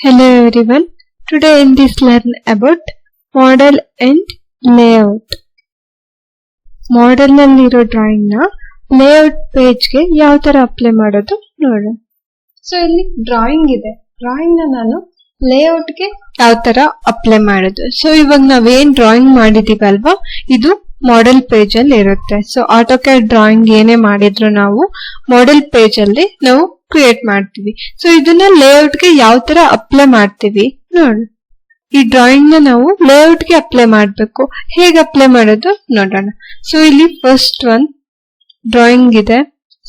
Hello everyone. Today in this learn about model and layout. Model ನಲ್ಲಿರೋ drawing ನ layout page ಗೆ ಯಾವ ತರ ಅಪ್ಲೈ ಮಾಡೋದು ನೋಡೋಣ. ಸೊ ಇಲ್ಲಿ ಡ್ರಾಯಿಂಗ್ ಇದೆ. ಡ್ರಾಯಿಂಗ್ ನ ನಾನು ಲೇಔಟ್ ಗೆ ಯಾವ ತರ ಅಪ್ಲೈ ಮಾಡೋದು. ಸೊ ಇವಾಗ ನಾವೇನ್ ಡ್ರಾಯಿಂಗ್ ಮಾಡಿದೀವಲ್ವಾ ಇದು ಮಾಡೆಲ್ ಪೇಜ್ ಅಲ್ಲಿ ಇರುತ್ತೆ. ಸೊ ಆಟೋಕ್ಯಾಡ್ ಡ್ರಾಯಿಂಗ್ ಏನೇ ಮಾಡಿದ್ರು ನಾವು ಮಾಡೆಲ್ ಪೇಜ್ ಅಲ್ಲಿ ನಾವು ಕ್ರಿಯೇಟ್ ಮಾಡ್ತೀವಿ. ಸೊ ಇದನ್ನ ಲೇಔಟ್ ಗೆ ಯಾವ ತರ ಅಪ್ಲೈ ಮಾಡ್ತೀವಿ ನೋಡೋಣ. ಈ ಡ್ರಾಯಿಂಗ್ ನ ನಾವು ಲೇಔಟ್ ಗೆ ಅಪ್ಲೈ ಮಾಡ್ಬೇಕು. ಹೇಗೆ ಅಪ್ಲೈ ಮಾಡೋದು ನೋಡೋಣ. ಸೊ ಇಲ್ಲಿ ಫಸ್ಟ್ ಒನ್ ಡ್ರಾಯಿಂಗ್ ಇದೆ.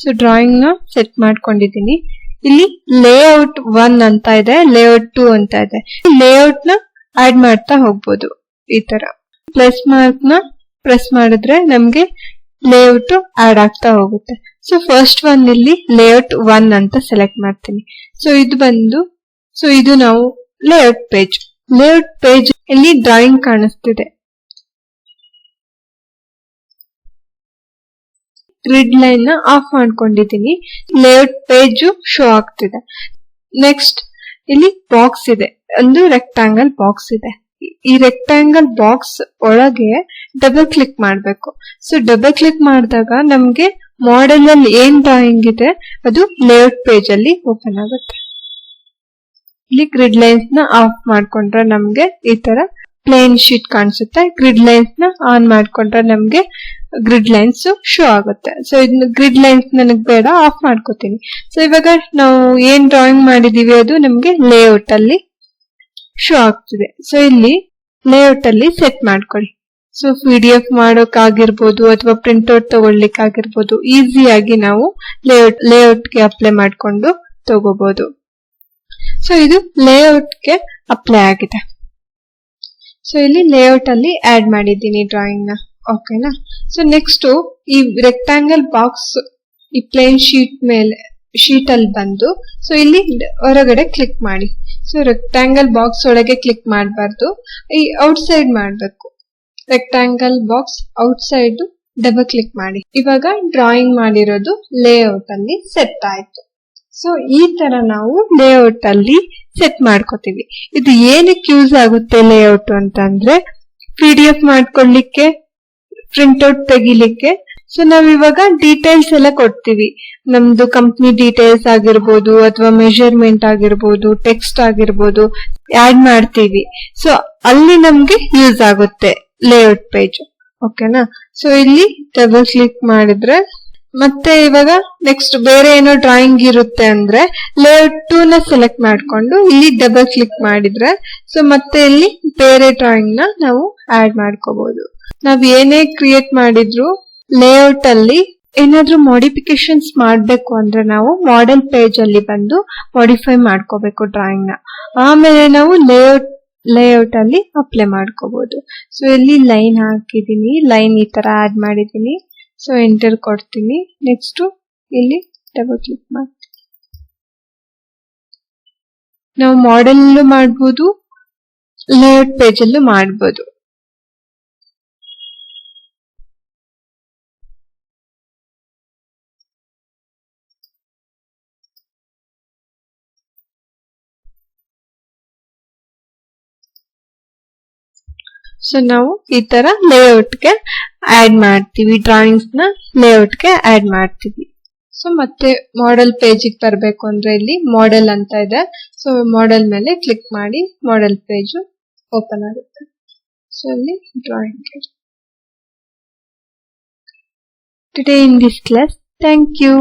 ಸೊ ಡ್ರಾಯಿಂಗ್ ನ ಸೆಟ್ ಮಾಡ್ಕೊಂಡಿದೀನಿ. ಇಲ್ಲಿ ಲೇಔಟ್ 1 ಅಂತ ಇದೆ, ಲೇಔಟ್ 2 ಅಂತ ಇದೆ. ಲೇಔಟ್ ನ ಆಡ್ ಮಾಡ್ತಾ ಹೋಗ್ಬೋದು. ಈ ತರ ಪ್ಲಸ್ ಮಾರ್ಕ್ ನ ಪ್ರೆಸ್ ಮಾಡಿದ್ರೆ ನಮ್ಗೆ ಲೇಔಟ್ ಆಡ್ ಆಗ್ತಾ ಹೋಗುತ್ತೆ. ಸೊ ಫಸ್ಟ್ ಒನ್ ಇಲ್ಲಿ ಲೇಔಟ್ 1 ಅಂತ ಸೆಲೆಕ್ಟ್ ಮಾಡ್ತೀನಿ. ಸೊ ಇದು ಬಂದು ಇದು ನಾವು ಲೇಔಟ್ ಪೇಜ್. ಲೇಔಟ್ ಪೇಜ್ ಇಲ್ಲಿ ಡ್ರಾಯಿಂಗ್ ಕಾಣಿಸ್ತಿದೆ. ಗ್ರಿಡ್ ಲೈನ್ ನ ಆಫ್ ಮಾಡ್ಕೊಂಡಿದೀನಿ. ಲೇಔಟ್ ಪೇಜ್ ಶೋ ಆಗ್ತಿದೆ. ನೆಕ್ಸ್ಟ್ ಇಲ್ಲಿ ಬಾಕ್ಸ್ ಇದೆ, ಒಂದು ರೆಕ್ಟಾಂಗಲ್ ಬಾಕ್ಸ್ ಇದೆ. ಈ ರೆಕ್ಟಾಂಗಲ್ ಬಾಕ್ಸ್ ಒಳಗೆ ಡಬಲ್ ಕ್ಲಿಕ್ ಮಾಡಬೇಕು. ಸೊ ಡಬಲ್ ಕ್ಲಿಕ್ ಮಾಡಿದಾಗ ನಮ್ಗೆ ಮಾಡೆಲ್ ಅಲ್ಲಿ ಏನ್ ಡ್ರಾಯಿಂಗ್ ಇದೆ ಅದು ಲೇಔಟ್ ಪೇಜ್ ಅಲ್ಲಿ ಓಪನ್ ಆಗುತ್ತೆ. ಇಲ್ಲಿ ಗ್ರಿಡ್ ಲೈನ್ಸ್ ನ ಆಫ್ ಮಾಡ್ಕೊಂಡ್ರೆ ನಮ್ಗೆ ಈ ತರ ಪ್ಲೇನ್ ಶೀಟ್ ಕಾಣಿಸುತ್ತೆ. ಗ್ರಿಡ್ ಲೈನ್ಸ್ ನ ಆನ್ ಮಾಡ್ಕೊಂಡ್ರೆ ನಮ್ಗೆ ಗ್ರಿಡ್ ಲೈನ್ಸ್ ಶೋ ಆಗುತ್ತೆ. ಸೊ ಇದನ್ನ ಗ್ರಿಡ್ ಲೈನ್ಸ್ ನನಗ್ ಬೇಡ, ಆಫ್ ಮಾಡ್ಕೋತೀನಿ. ಸೊ ಇವಾಗ ನಾವು ಏನ್ ಡ್ರಾಯಿಂಗ್ ಮಾಡಿದೀವಿ ಅದು ನಮ್ಗೆ ಲೇಔಟ್ ಅಲ್ಲಿ ಶೋ ಆಗ್ತಿದೆ. ಸೊ ಇಲ್ಲಿ ಲೇಔಟ್ ಅಲ್ಲಿ ಸೆಟ್ ಮಾಡ್ಕೊಳ್ಳಿ. ಸೊ PDF ಮಾಡೋಕ್ಕಾಗಿರ್ಬೋದು ಅಥವಾ ಪ್ರಿಂಟ್ಔಟ್ ತಗೊಳ್ಲಿಕ್ಕಾಗಿರ್ಬೋದು, ಈಸಿಯಾಗಿ ನಾವು ಲೇಔಟ್ ಗೆ ಅಪ್ಲೈ ಮಾಡ್ಕೊಂಡು ತಗೋಬಹುದು. ಸೊ ಇದು ಲೇಔಟ್ ಗೆ ಅಪ್ಲೈ ಆಗಿದೆ. ಸೊ ಇಲ್ಲಿ ಲೇಔಟ್ ಅಲ್ಲಿ ಆಡ್ ಮಾಡಿದ್ದೀನಿ ಡ್ರಾಯಿಂಗ್ ನ. ಓಕೆನಾ. ಸೊ ನೆಕ್ಸ್ಟ್ ಈ ರೆಕ್ಟಾಂಗಲ್ ಬಾಕ್ಸ್ ಈ ಪ್ಲೇನ್ ಶೀಟ್ ಅಲ್ಲಿ ಬಂದು ಸೊ ಇಲ್ಲಿ ಹೊರಗಡೆ ಕ್ಲಿಕ್ ಮಾಡಿ. ಸೊ ರೆಕ್ಟಾಂಗಲ್ ಬಾಕ್ಸ್ ಒಳಗೆ ಕ್ಲಿಕ್ ಮಾಡಬಾರ್ದು, ಈ ಔಟ್ ಸೈಡ್ ಮಾಡಬೇಕು. Rectangle box out side double click ಮಾಡಿ. ಇವಾಗ ಡ್ರಾಯಿಂಗ್ ಮಾಡಿರೋದು ಲೇಔಟ್ ಅಲ್ಲಿ ಸೆಟ್ ಆಯ್ತು. ಸೊ ಈ ತರ ನಾವು ಲೇಔಟ್ ಅಲ್ಲಿ ಸೆಟ್ ಮಾಡ್ಕೋತೀವಿ. ಇದು ಏನಕ್ಕೆ ಯೂಸ್ ಆಗುತ್ತೆ ಲೇಔಟ್ ಅಂತಂದ್ರೆ PDF ಮಾಡ್ಕೊಳ್ಳಿಕ್ಕೆ, ಪ್ರಿಂಟ್ಔಟ್ ತೆಗಿಲಿಕ್ಕೆ. ಸೊ ನಾವ್ ಇವಾಗ ಡೀಟೇಲ್ಸ್ ಎಲ್ಲ ಕೊಡ್ತೀವಿ. ನಮ್ದು ಕಂಪ್ನಿ ಡೀಟೇಲ್ಸ್ ಆಗಿರ್ಬೋದು ಅಥವಾ ಮೆಜರ್ಮೆಂಟ್ ಆಗಿರ್ಬೋದು, ಟೆಕ್ಸ್ಟ್ ಆಗಿರ್ಬೋದು ಆಡ್ ಮಾಡ್ತೀವಿ. ಸೊ ಅಲ್ಲಿ ನಮ್ಗೆ ಯೂಸ್ ಆಗುತ್ತೆ ಲೇಔಟ್ ಪೇಜ್. ಓಕೆನಾ. ಸೊ ಇಲ್ಲಿ ಡಬಲ್ ಕ್ಲಿಕ್ ಮಾಡಿದ್ರೆ ಮತ್ತೆ ಇವಾಗ ನೆಕ್ಸ್ಟ್ ಬೇರೆ ಏನೋ ಡ್ರಾಯಿಂಗ್ ಇರುತ್ತೆ ಅಂದ್ರೆ ಲೇಔಟ್ 2 ನ ಸೆಲೆಕ್ಟ್ ಮಾಡ್ಕೊಂಡು ಇಲ್ಲಿ ಡಬಲ್ ಕ್ಲಿಕ್ ಮಾಡಿದ್ರೆ ಸೊ ಮತ್ತೆ ಇಲ್ಲಿ ಬೇರೆ ಡ್ರಾಯಿಂಗ್ ನ ನಾವು ಆಡ್ ಮಾಡ್ಕೋಬಹುದು. ನಾವ್ ಏನೇ ಕ್ರಿಯೇಟ್ ಮಾಡಿದ್ರು ಲೇಔಟ್ ಅಲ್ಲಿ ಏನಾದ್ರೂ ಮಾಡಿಫಿಕೇಶನ್ಸ್ ಮಾಡ್ಬೇಕು ಅಂದ್ರೆ ನಾವು ಮಾಡೆಲ್ ಪೇಜ್ ಅಲ್ಲಿ ಬಂದು ಮಾಡಿಫೈ ಮಾಡ್ಕೋಬೇಕು ಡ್ರಾಯಿಂಗ್ ನ. ಆಮೇಲೆ ನಾವು ಲೇಔಟ್ ಅಲ್ಲಿ ಅಪ್ಲೈ ಮಾಡ್ಕೋಬಹುದು. ಸೊ ಇಲ್ಲಿ ಲೈನ್ ಹಾಕಿದೀನಿ, ಲೈನ್ ಈ ತರ ಆಡ್ ಮಾಡಿದೀನಿ. ಸೊ ಎಂಟರ್ ಕೊಡ್ತೀನಿ. ನೆಕ್ಸ್ಟ್ ಇಲ್ಲಿ ಡಬಲ್ ಕ್ಲಿಕ್ ಮಾಡ್ತೀನಿ. ನಾವು ಮಾಡೆಲ್ ಮಾಡಬಹುದು, ಲೇಔಟ್ ಪೇಜ್ ಅಲ್ಲೂ ಮಾಡಬಹುದು. ಸೊ ನಾವು ಈ ತರ ಲೇಔಟ್ ಗೆ ಆಡ್ ಮಾಡ್ತೀವಿ, ಡ್ರಾಯಿಂಗ್ಸ್ ನ ಲೇಔಟ್ ಗೆ ಆಡ್ ಮಾಡ್ತೀವಿ. ಸೊ ಮತ್ತೆ ಮಾಡೆಲ್ ಪೇಜ್ ಗೆ ಬರಬೇಕು ಅಂದ್ರೆ ಇಲ್ಲಿ ಮಾಡೆಲ್ ಅಂತ ಇದೆ. ಸೊ ಮಾಡೆಲ್ ಮೇಲೆ ಕ್ಲಿಕ್ ಮಾಡಿ ಮಾಡೆಲ್ ಪೇಜ್ ಓಪನ್ ಆಗುತ್ತೆ. ಸೊ ಇಲ್ಲಿ drawing. Today in this class, thank you.